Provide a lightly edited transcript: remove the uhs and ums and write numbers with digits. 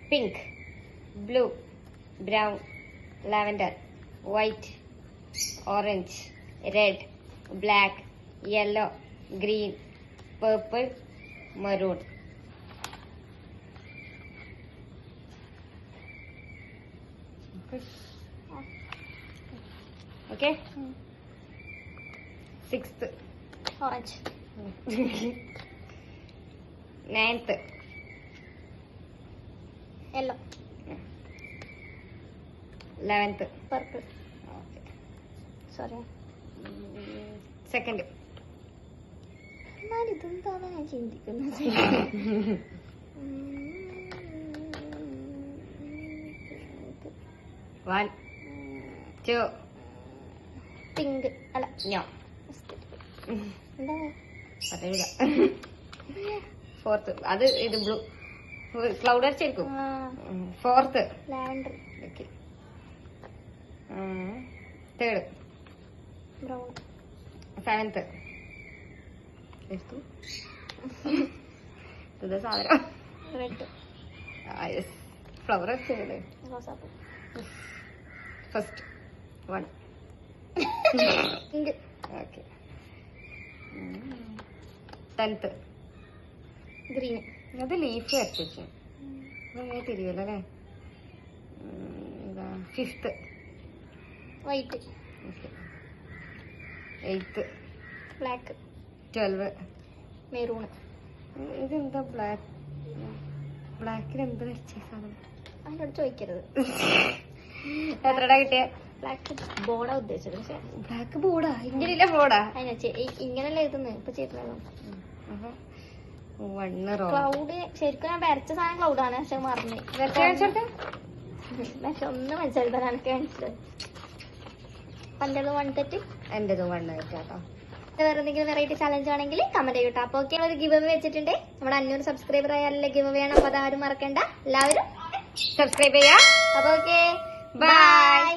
Pink, blue, brown, lavender, white, orange, red, black, yellow, green, purple, maroon. Okay. 6th orange. 9th yellow. 11th purple. Sorry. 2nd എന്നാൽ ഇതെന്താണ് ഞാൻ ചിന്തിക്കുന്നത്. 1 2 pink അല്ല no എന്താ അറിയില്ല. 4th അത് ഇത് ബ്ലൂ ക്ലൗഡ് അടിച്ചായിരിക്കും. 4th lavender. Okay. 3rd brown. 7th ഇത് സാധനം റെഡ്. ഫ്ലവർ അടിച്ചല്ലേ. റോസാപ്പൂ. First 1 pink. Okay. 10th green. അത് ലീഫ് വരച്ചു അങ്ങനെ തിരിയല്ലോ അല്ലേ. 5th white. Okay. 8th black. 12 maroon. ഇതെന്താ ബ്ലാക്കിൽ എന്താ വരച്ച സാധനം? അതിനോട് ചോദിക്കരുത്. എത്രടാ കിട്ടിയ? ബ്ലാക്ക് ബോർഡാ ഉദ്ദേശിച്ചത്. പക്ഷെ ബ്ലാക്ക് ബോർഡാ ഇങ്ങനെയില്ല ബോർഡാ. അതിനാ ഇങ്ങനല്ലേ എഴുതുന്നത് ഇപ്പൊ ചെയ്തല്ലോ. ക്ലൗഡ് ശരിക്കും ഞാൻ വരച്ച സാധനം ക്ലൗഡാണ്. പക്ഷെ മറന്നു. പക്ഷെ ഒന്ന് മനസ്സിലാക്കാൻ എനിക്ക് മനസ്സിലായി. പണ്ടത് 1 തെറ്റ്, എന്റേത് 1 ആയിട്ടാട്ടോ. വേറെ എന്തെങ്കിലും വെറൈറ്റി ചലഞ്ച് ആണെങ്കിൽ കമന്റ് ചെയ്യട്ടോ. അപ്പൊ ഓക്കെ, ഒരു ഗിവ് അവേ വെച്ചിട്ടുണ്ട്. നമ്മുടെ 500 സബ്സ്ക്രൈബർ ആയാലല്ലേ ഗിവ് അവേ ആണ്. അപ്പൊ അതാരും മറക്കണ്ട, എല്ലാവരും സബ്സ്ക്രൈബ് ചെയ്യാം. അപ്പൊ ഓക്കെ, ബൈ.